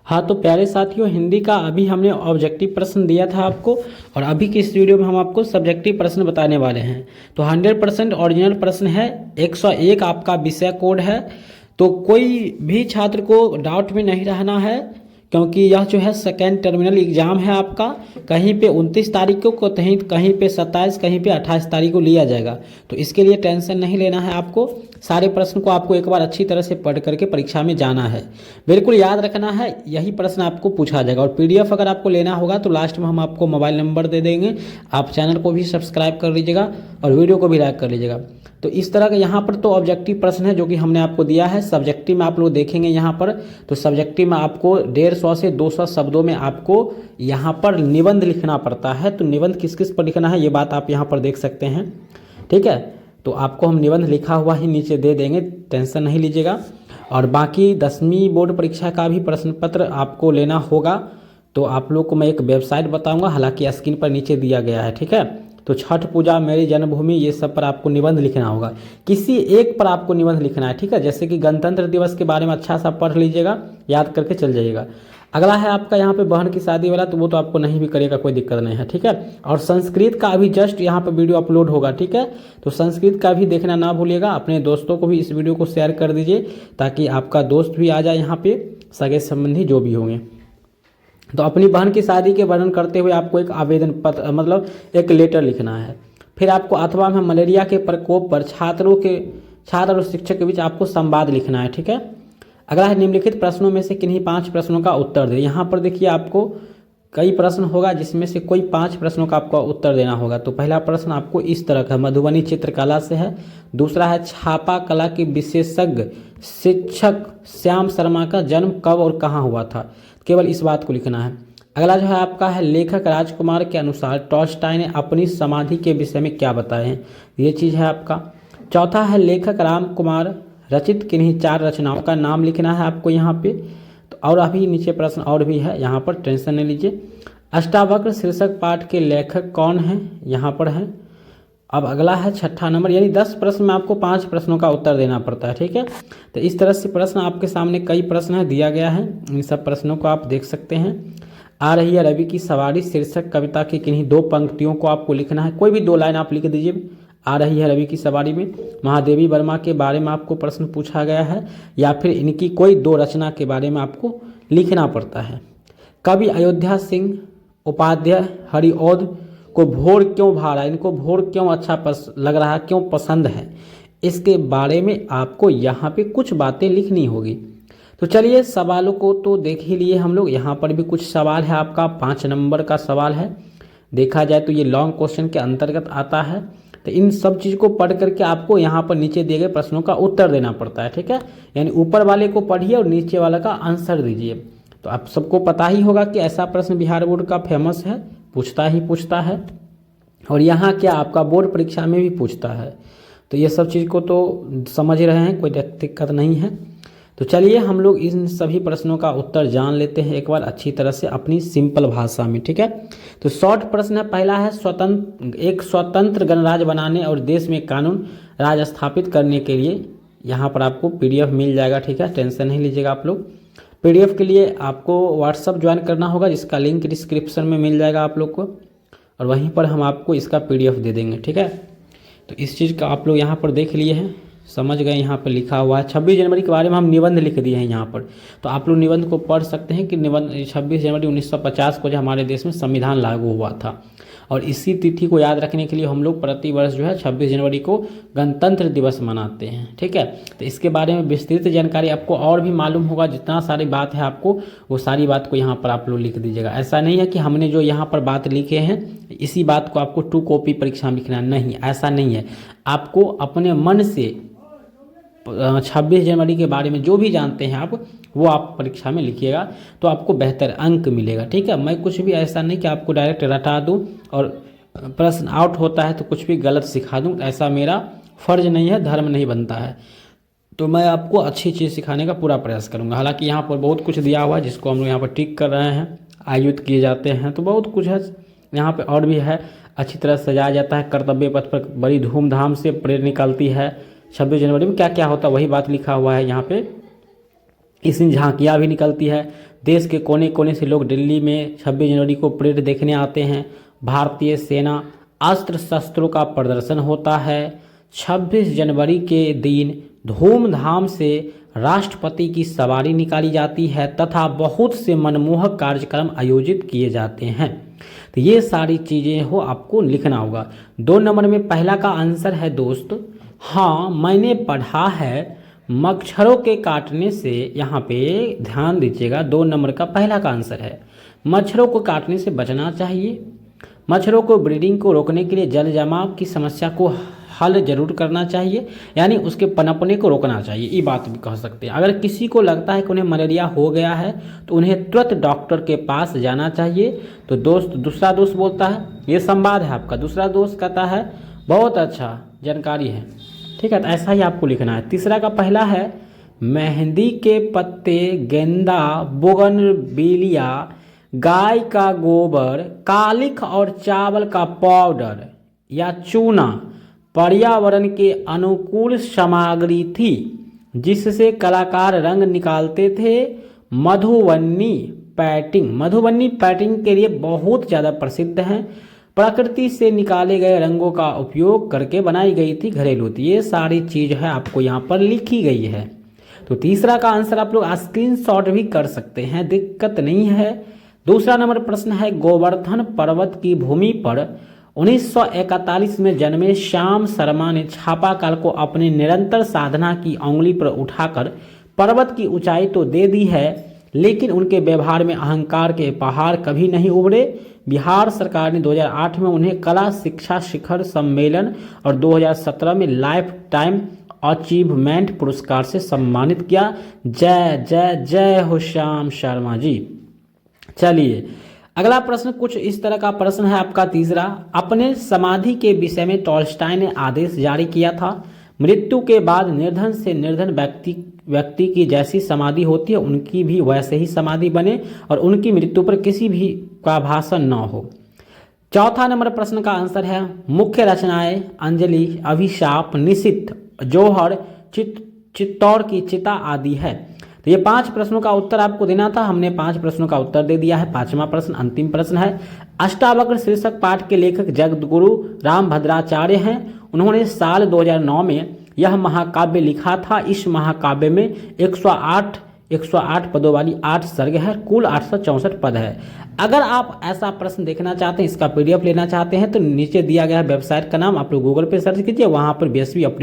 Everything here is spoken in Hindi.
हाँ तो प्यारे साथियों, हिंदी का अभी हमने ऑब्जेक्टिव प्रश्न दिया था आपको, और अभी की इस वीडियो में हम आपको सब्जेक्टिव प्रश्न बताने वाले हैं। तो 100% ओरिजिनल प्रश्न है, 101 आपका विषय कोड है। तो कोई भी छात्र को डाउट में नहीं रहना है, क्योंकि यह जो है सेकेंड टर्मिनल एग्जाम है आपका। कहीं पे 29 तारीख को, कहीं पे 27, कहीं पे 28 तारीख को लिया जाएगा। तो इसके लिए टेंशन नहीं लेना है आपको। सारे प्रश्न को आपको एक बार अच्छी तरह से पढ़ करके परीक्षा में जाना है, बिल्कुल याद रखना है, यही प्रश्न आपको पूछा जाएगा। और पीडीएफ अगर आपको लेना होगा तो लास्ट में हम आपको मोबाइल नंबर दे देंगे। आप चैनल को भी सब्सक्राइब कर लीजिएगा और वीडियो को भी लाइक कर लीजिएगा। तो इस तरह का यहाँ पर तो ऑब्जेक्टिव प्रश्न है जो कि हमने आपको दिया है। सब्जेक्टिव में आप लोग देखेंगे यहाँ पर, तो सब्जेक्टिव में आपको 150 से 200 शब्दों में आपको यहाँ पर निबंध लिखना पड़ता है। तो निबंध किस किस पर लिखना है ये बात आप यहाँ पर देख सकते हैं, ठीक है। तो आपको हम निबंध लिखा हुआ ही नीचे दे देंगे, टेंशन नहीं लीजिएगा। और बाकी 10वीं बोर्ड परीक्षा का भी प्रश्न पत्र आपको लेना होगा, तो आप लोग को मैं एक वेबसाइट बताऊंगा, हालांकि स्क्रीन पर नीचे दिया गया है, ठीक है। तो छठ पूजा, मेरी जन्मभूमि, ये सब पर आपको निबंध लिखना होगा। किसी एक पर आपको निबंध लिखना है, ठीक है। जैसे कि गणतंत्र दिवस के बारे में अच्छा सा पढ़ लीजिएगा, याद करके चल जाइएगा। अगला है आपका यहाँ पे बहन की शादी वाला, तो वो तो आपको नहीं भी करेगा, कोई दिक्कत नहीं है, ठीक है। और संस्कृत का अभी जस्ट यहाँ पे वीडियो अपलोड होगा, ठीक है। तो संस्कृत का भी देखना ना भूलिएगा। अपने दोस्तों को भी इस वीडियो को शेयर कर दीजिए, ताकि आपका दोस्त भी आ जाए यहाँ पे, सगे संबंधी जो भी होंगे। तो अपनी बहन की शादी के वर्णन करते हुए आपको एक आवेदन पत्र, मतलब एक लेटर लिखना है। फिर आपको अथवा में मलेरिया के प्रकोप पर छात्र और शिक्षक के बीच आपको संवाद लिखना है, ठीक है। अगला है निम्नलिखित प्रश्नों में से किन्हीं 5 प्रश्नों का उत्तर दे। यहाँ पर देखिए आपको कई प्रश्न होगा, जिसमें से कोई 5 प्रश्नों का आपको उत्तर देना होगा। तो पहला प्रश्न आपको इस तरह का मधुबनी चित्रकला से है। दूसरा है छापा कला के विशेषज्ञ शिक्षक श्याम शर्मा का जन्म कब और कहाँ हुआ था, केवल इस बात को लिखना है। अगला जो है आपका है लेखक राजकुमार के अनुसार टॉल्स्टॉय ने अपनी समाधि के विषय में क्या बताए हैं, ये चीज़ है आपका। चौथा है लेखक राम कुमार रचित किन्हीं 4 रचनाओं का नाम लिखना है आपको यहाँ पे। तो और अभी नीचे प्रश्न और भी है, यहाँ पर टेंशन नहीं लीजिए। अष्टावक्र शीर्षक पाठ के लेखक कौन हैं, यहाँ पर है। अब अगला है 6ठा नंबर, यानी 10 प्रश्न में आपको 5 प्रश्नों का उत्तर देना पड़ता है, ठीक है। तो इस तरह से प्रश्न आपके सामने कई प्रश्न है दिया गया है, इन सब प्रश्नों को आप देख सकते हैं। आ रही है रवि की सवारी शीर्षक कविता की किन्हीं 2 पंक्तियों को आपको लिखना है, कोई भी 2 लाइन आप लिख दीजिए। आ रही है रवि की सवारी में महादेवी वर्मा के बारे में आपको प्रश्न पूछा गया है, या फिर इनकी कोई 2 रचना के बारे में आपको लिखना पड़ता है। कवि अयोध्या सिंह उपाध्याय हरिऔध को भोर क्यों भा रहा है, इनको भोर क्यों अच्छा लग रहा है, क्यों पसंद है, इसके बारे में आपको यहाँ पे कुछ बातें लिखनी होगी। तो चलिए सवालों को तो देख ही लिए हम लोग। यहाँ पर भी कुछ सवाल है आपका, 5 नंबर का सवाल है। देखा जाए तो ये लॉन्ग क्वेश्चन के अंतर्गत आता है। तो इन सब चीज़ को पढ़ करके आपको यहाँ पर नीचे दिए गए प्रश्नों का उत्तर देना पड़ता है, ठीक है। यानी ऊपर वाले को पढ़िए और नीचे वाला का आंसर दीजिए। तो आप सबको पता ही होगा कि ऐसा प्रश्न बिहार बोर्ड का फेमस है, पूछता है। और यहाँ क्या आपका बोर्ड परीक्षा में भी पूछता है। तो ये सब चीज़ को तो समझ रहे हैं, कोई दिक्कत नहीं है। तो चलिए हम लोग इन सभी प्रश्नों का उत्तर जान लेते हैं एक बार अच्छी तरह से अपनी सिंपल भाषा में, ठीक है। तो शॉर्ट प्रश्न है, पहला है एक स्वतंत्र गणराज्य बनाने और देश में कानून राज स्थापित करने के लिए। यहाँ पर आपको पीडीएफ मिल जाएगा, ठीक है, टेंशन नहीं लीजिएगा आप लोग। पीडीएफ के लिए आपको व्हाट्सअप ज्वाइन करना होगा, जिसका लिंक डिस्क्रिप्शन में मिल जाएगा आप लोग को, और वहीं पर हम आपको इसका पीडीएफ दे देंगे, ठीक है। तो इस चीज़ का आप लोग यहाँ पर देख लिए हैं, समझ गए। यहाँ पर लिखा हुआ है 26 जनवरी के बारे में हम निबंध लिख दिए हैं यहाँ पर। तो आप लोग निबंध को पढ़ सकते हैं कि निबंध 26 जनवरी 1950 को जो हमारे देश में संविधान लागू हुआ था, और इसी तिथि को याद रखने के लिए हम लोग प्रतिवर्ष जो है 26 जनवरी को गणतंत्र दिवस मनाते हैं, ठीक है। तो इसके बारे में विस्तृत जानकारी आपको और भी मालूम होगा, जितना सारी बात है आपको वो सारी बात को यहाँ पर आप लोग लिख दीजिएगा। ऐसा नहीं है कि हमने जो यहाँ पर बात लिखे हैं इसी बात को आपको 2 कॉपी परीक्षा में लिखना, नहीं, ऐसा नहीं है। आपको अपने मन से 26 जनवरी के बारे में जो भी जानते हैं आप, वो आप परीक्षा में लिखिएगा, तो आपको बेहतर अंक मिलेगा, ठीक है। मैं कुछ भी ऐसा नहीं कि आपको डायरेक्ट रटा दूं और प्रश्न आउट होता है तो कुछ भी गलत सिखा दूं, ऐसा मेरा फर्ज नहीं है, धर्म नहीं बनता है। तो मैं आपको अच्छी चीज़ सिखाने का पूरा प्रयास करूँगा। हालांकि यहाँ पर बहुत कुछ दिया हुआ है जिसको हम लोग यहाँ पर टिक कर रहे हैं, आयुक्त किए जाते हैं, तो बहुत कुछ है यहाँ पर और भी है। अच्छी तरह सजाया जाता है, कर्तव्य पथ पर बड़ी धूमधाम से परेड निकलती है। 26 जनवरी में क्या क्या होता है वही बात लिखा हुआ है यहाँ पे, इस दिन झांकियाँ भी निकलती है। देश के कोने कोने से लोग दिल्ली में 26 जनवरी को परेड देखने आते हैं। भारतीय सेना अस्त्र शस्त्रों का प्रदर्शन होता है। 26 जनवरी के दिन धूमधाम से राष्ट्रपति की सवारी निकाली जाती है तथा बहुत से मनमोहक कार्यक्रम आयोजित किए जाते हैं। तो ये सारी चीज़ें हो आपको लिखना होगा। 2 नंबर में पहला का आंसर है दोस्त, हाँ मैंने पढ़ा है मच्छरों के काटने से, यहाँ पे ध्यान दीजिएगा 2 नंबर का पहला का आंसर है मच्छरों को काटने से बचना चाहिए। मच्छरों को ब्रीडिंग को रोकने के लिए जल जमाव की समस्या को हल जरूर करना चाहिए, यानी उसके पनपने को रोकना चाहिए, ये बात भी कह सकते हैं। अगर किसी को लगता है कि उन्हें मलेरिया हो गया है तो उन्हें तुरंत डॉक्टर के पास जाना चाहिए। तो दोस्त दूसरा दोस्त बोलता है, ये संवाद है आपका, दूसरा दोस्त कहता है बहुत अच्छा जानकारी है, ठीक है, तो ऐसा ही आपको लिखना है। तीसरा का पहला है मेहंदी के पत्ते, गेंदा, बोगनविलिया, गाय का गोबर, कालिख और चावल का पाउडर या चूना पर्यावरण के अनुकूल सामग्री थी जिससे कलाकार रंग निकालते थे। मधुबनी पैटिंग के लिए बहुत ज़्यादा प्रसिद्ध है। प्रकृति से निकाले गए रंगों का उपयोग करके बनाई गई थी घरेलू। ये सारी चीज़ है आपको यहाँ पर लिखी गई है। तो तीसरा का आंसर आप लोग स्क्रीनशॉट भी कर सकते हैं, दिक्कत नहीं है। दूसरा नंबर प्रश्न है, गोवर्धन पर्वत की भूमि पर 1941 में जन्मे श्याम शर्मा ने छापाकाल को अपनी निरंतर साधना की उंगली पर उठाकर पर्वत की ऊंचाई तो दे दी है, लेकिन उनके व्यवहार में अहंकार के पहाड़ कभी नहीं उभरे। बिहार सरकार ने 2008 में उन्हें कला शिक्षा शिखर सम्मेलन और 2017 में लाइफ टाइम अचीवमेंट पुरस्कार से सम्मानित किया। जय जय जय हो श्याम शर्मा जी। चलिए अगला प्रश्न कुछ इस तरह का प्रश्न है आपका तीसरा। अपने समाधि के विषय में टॉल्स्टॉय ने आदेश जारी किया था, मृत्यु के बाद निर्धन से निर्धन व्यक्ति की जैसी समाधि होती है उनकी भी वैसे ही समाधि बने और उनकी मृत्यु पर किसी भी का भाषण न हो। चौथा नंबर प्रश्न का आंसर है, मुख्य रचनाएं अंजलि, अभिशाप, निशिथ, जौहर, चित्तौड़ की चिता आदि है। तो ये 5 प्रश्नों का उत्तर आपको देना था, हमने 5 प्रश्नों का उत्तर दे दिया है। 5वां प्रश्न अंतिम प्रश्न है। अष्टावक्र शीर्षक पाठ के लेखक जगद्गुरु रामभद्राचार्य हैं। उन्होंने साल 2009 में यह महाकाव्य लिखा था। इस महाकाव्य में 108 पदों वाली 8 सर्ग है, कुल 864 पद है। अगर आप ऐसा प्रश्न देखना चाहते हैं, इसका PDF लेना चाहते हैं तो नीचे दिया गया वेबसाइट का नाम आप लोग गूगल पे सर्च कीजिए, वहाँ पर BSV अपडेट